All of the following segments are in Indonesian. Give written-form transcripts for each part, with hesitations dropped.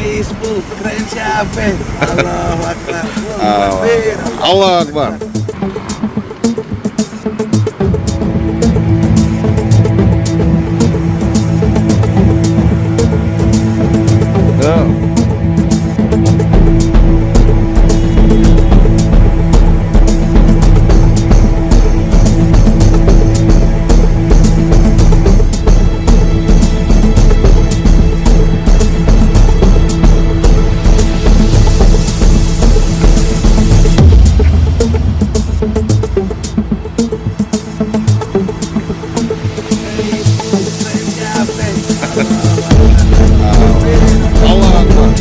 Facebook, keren siapa? Allahu Akbar. Allah Akbar. Allah Akbar.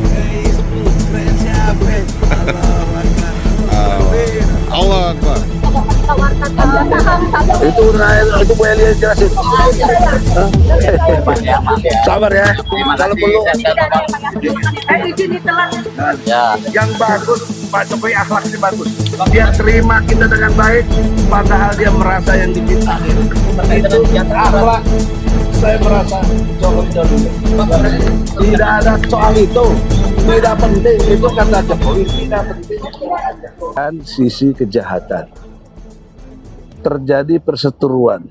Facebook, keren siapa? Allahu Akbar. Allah Akbar. Itu Bu Elia jelasin. Sabar ya. Kalau perlu yang bagus, Pak Jokowi akhlaknya bagus. Dia terima kita dengan baik, padahal dia merasa yang dicintai. Itu akhlak. Saya merasa Jokowi dulu. Tidak ada soal itu. Tidak penting itu kata Jokowi. Tidak penting. Dan sisi kejahatan. Terjadi perseteruan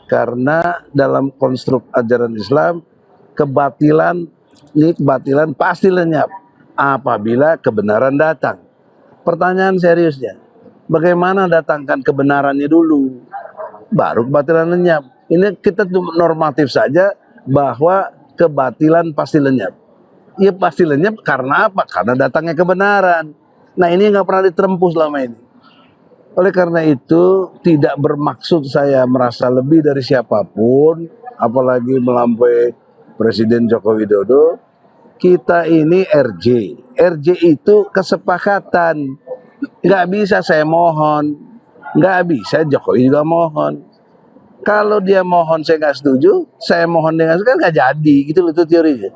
karena dalam konstruk ajaran Islam kebatilan pasti lenyap apabila kebenaran datang. Pertanyaan seriusnya, bagaimana datangkan kebenarannya dulu baru kebatilan lenyap? Ini kita normatif saja bahwa kebatilan pasti lenyap. Ya pasti lenyap karena apa? Karena datangnya kebenaran. Nah ini nggak pernah ditempuh selama ini. Oleh karena itu tidak bermaksud saya merasa lebih dari siapapun, apalagi melampaui Presiden Joko Widodo. Kita ini RJ. RJ itu kesepakatan. Nggak bisa saya mohon, nggak bisa Jokowi juga mohon. Kalau dia mohon saya nggak setuju, saya mohon dengan kan nggak jadi, gitu loh itu teorinya.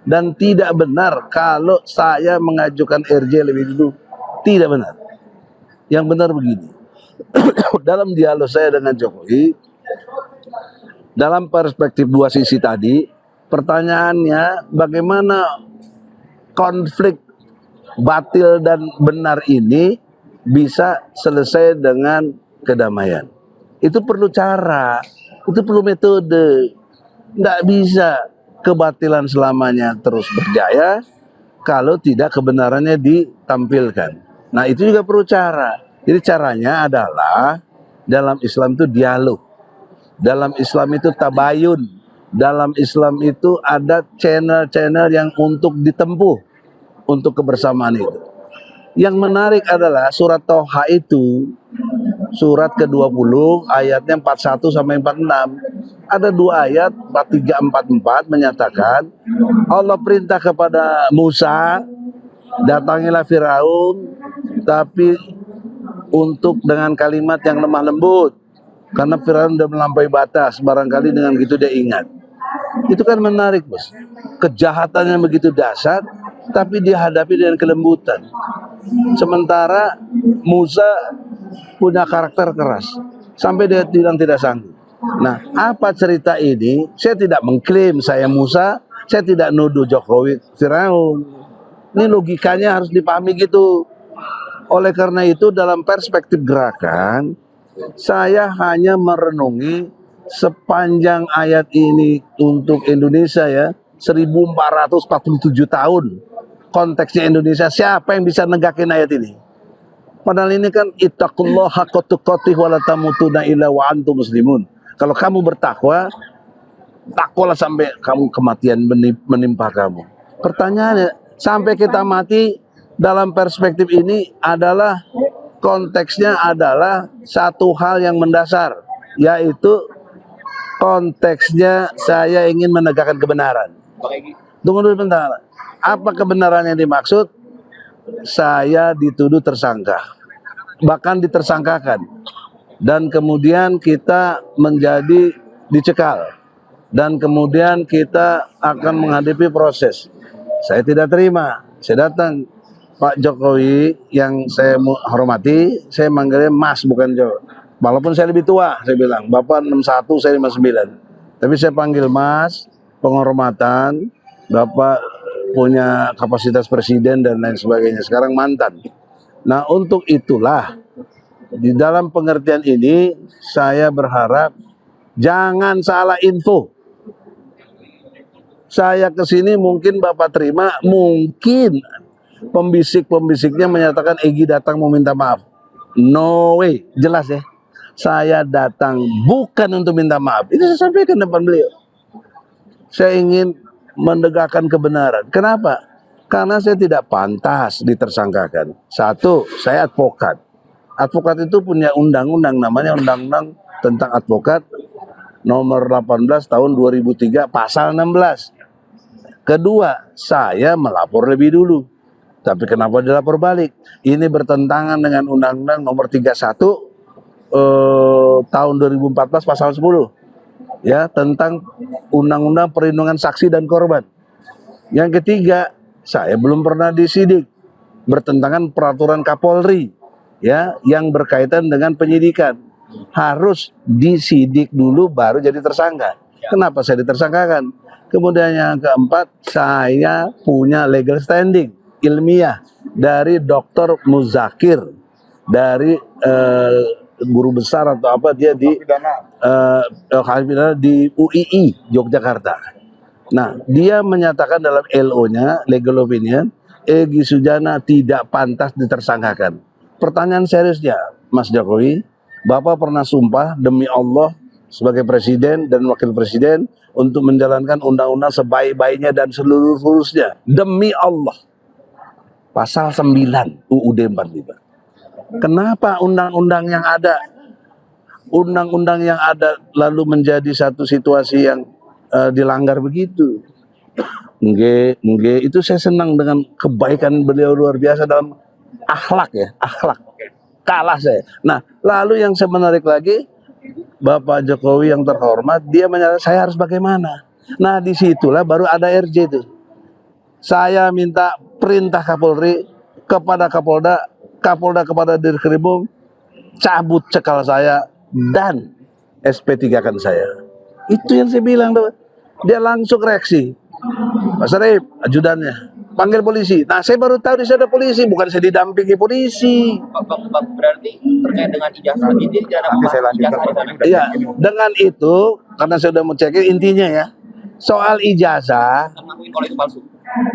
Dan tidak benar kalau saya mengajukan RJ lebih dulu, tidak benar. Yang benar begini, dalam dialog saya dengan Jokowi, dalam perspektif dua sisi tadi, pertanyaannya bagaimana konflik batil dan benar ini bisa selesai dengan kedamaian. Itu perlu cara, itu perlu metode. Nggak bisa kebatilan selamanya terus berjaya kalau tidak kebenarannya ditampilkan. Nah itu juga perlu cara. Jadi caranya adalah dalam Islam itu dialog. Dalam Islam itu tabayun. Dalam Islam itu ada channel-channel yang untuk ditempuh untuk kebersamaan itu. Yang menarik adalah surat Toha itu, surat ke-20 ayatnya 41 sampai 46. Ada dua ayat 43, 44 menyatakan Allah perintah kepada Musa, datangilah Firaun tapi untuk dengan kalimat yang lemah lembut, karena Firaun sudah melampaui batas, barangkali dengan gitu dia ingat. Itu kan menarik bos, kejahatannya begitu dahsyat tapi dihadapi dengan kelembutan. Sementara Musa punya karakter keras sampai dia bilang tidak sanggup. Nah apa cerita ini? Saya tidak mengklaim saya Musa, saya tidak nuduh Jokowi Firaun. Ini logikanya harus dipahami gitu. Oleh karena itu dalam perspektif gerakan, saya hanya merenungi sepanjang ayat ini untuk Indonesia ya, 1447 tahun. Konteksnya Indonesia, siapa yang bisa negakin ayat ini? Padahal ini kan ittaqullaha haqqa tuqatih wa la tamutunna illa wa antum muslimun. Kalau kamu bertakwa, takwalah sampai kamu kematian menimpa kamu. Pertanyaannya, sampai kita mati dalam perspektif ini adalah konteksnya adalah satu hal yang mendasar, yaitu konteksnya saya ingin menegakkan kebenaran. Tunggu dulu bentar. Apa kebenaran yang dimaksud? Saya dituduh tersangka, bahkan ditersangkakan, dan kemudian kita menjadi dicekal, dan kemudian kita akan menghadapi proses. Saya tidak terima. Saya datang, Pak Jokowi yang saya hormati, saya manggilnya Mas bukan Jo. Walaupun saya lebih tua, saya bilang, Bapak 61, saya 59. Tapi saya panggil Mas, penghormatan, Bapak punya kapasitas presiden dan lain sebagainya. Sekarang mantan. Nah, untuk itulah, di dalam pengertian ini, saya berharap jangan salah info. Saya kesini mungkin Bapak terima, mungkin pembisik-pembisiknya menyatakan Egy datang meminta maaf. No way, jelas ya. Saya datang bukan untuk minta maaf. Ini saya sampaikan depan beliau. Saya ingin menegakkan kebenaran. Kenapa? Karena saya tidak pantas ditersangkakan. Satu, saya advokat. Advokat itu punya undang-undang, namanya Undang-Undang tentang Advokat nomor 18 tahun 2003 pasal 16. Kedua, saya melapor lebih dulu. Tapi kenapa dilapor balik? Ini bertentangan dengan Undang-Undang nomor 31 tahun 2014 pasal 10. Ya, tentang Undang-Undang Perlindungan Saksi dan Korban. Yang ketiga, saya belum pernah disidik. Bertentangan peraturan Kapolri, ya, yang berkaitan dengan penyidikan. Harus disidik dulu baru jadi tersangka. Kenapa saya ditersangkakan? Kemudian yang keempat, saya punya legal standing ilmiah dari Dr. Muzakir, dari guru besar atau apa, dia di di UII Yogyakarta. Nah, dia menyatakan dalam LO-nya, legal opinion, Egy Sujana tidak pantas ditersangkakan. Pertanyaan seriusnya, Mas Jokowi, Bapak pernah sumpah demi Allah sebagai presiden dan wakil presiden untuk menjalankan undang-undang sebaik-baiknya dan seluruh-seluruhnya. Demi Allah. Pasal 9 UUD 45. Kenapa undang-undang yang ada lalu menjadi satu situasi yang dilanggar begitu? Enggak, itu saya senang dengan kebaikan beliau luar biasa dalam akhlak ya, akhlak. Kalah saya. Nah, lalu yang saya menarik lagi, Bapak Jokowi yang terhormat, dia menyatakan saya harus bagaimana? Nah, disitulah baru ada RJ itu. Saya minta perintah Kapolri kepada Kapolda kepada Dirkrimum, cabut cekal saya dan SP3-kan saya. Itu yang saya bilang. Dia langsung reaksi. Pak Sarip, ajudannya, panggil polisi. Nah, saya baru tahu di sana ada polisi, bukan saya didampingi polisi. Berarti terkait dengan ijazah ini tidak ada pembahasan ijazah di sana. Iya, dengan itu, karena saya sudah mau cekin intinya ya, soal ijazah, Mengakui kalau itu palsu.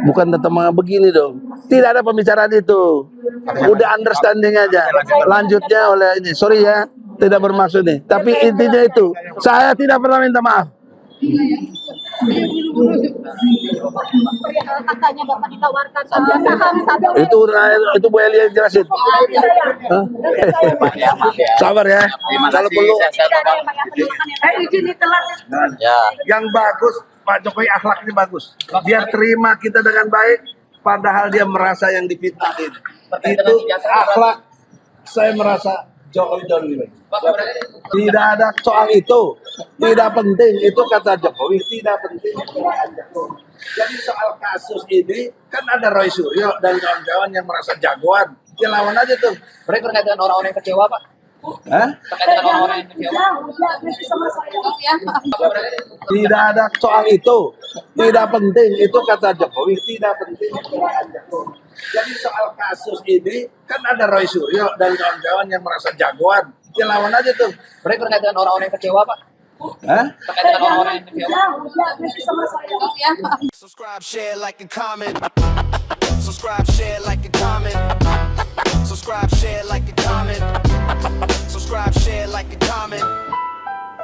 bukan tetap begini dong. Tidak ada pembicaraan itu. Udah understanding aja. Lanjutnya oleh ini. Sorry ya, tidak bermaksud nih. Tapi intinya itu, saya tidak pernah minta maaf. Katanya Bapak ditawarkan saham. Itu Bu Elia jelasin. Hah? Sabar ya. Kalau perlu. Izin ditelan. Ya. Yang bagus, Pak Jokowi akhlaknya bagus. Dia terima kita dengan baik, padahal dia merasa yang difitnahin. Itu akhlak. Saya merasa Jokowi jauh lebih baik. Tidak ada soal itu. Tidak penting. Itu kata Jokowi, tidak penting. Jadi soal kasus ini, kan ada Roy Suryo dan kawan-kawan yang merasa jagoan. Ya lawan aja tuh. Mereka terkait dengan orang-orang yang kecewa, Pak. Hah? Terkait dengan orang-orang yang kecewa. Tidak ada soal itu. Tidak penting. Itu kata Jokowi, tidak penting. Jadi soal kasus ini, kan ada Roy Suryo dan kawan-kawan yang merasa jagoan. Ya lawan aja tuh. Mereka terkait dengan orang-orang yang kecewa, Pak. Hah? Terkait dengan orang-orang yang kecewa. Subscribe, share, like, and comment. Subscribe, share, like, and comment. Subscribe, share, like, and comment. Subscribe, share, like, and comment.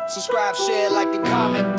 Subscribe, share, like, and comment.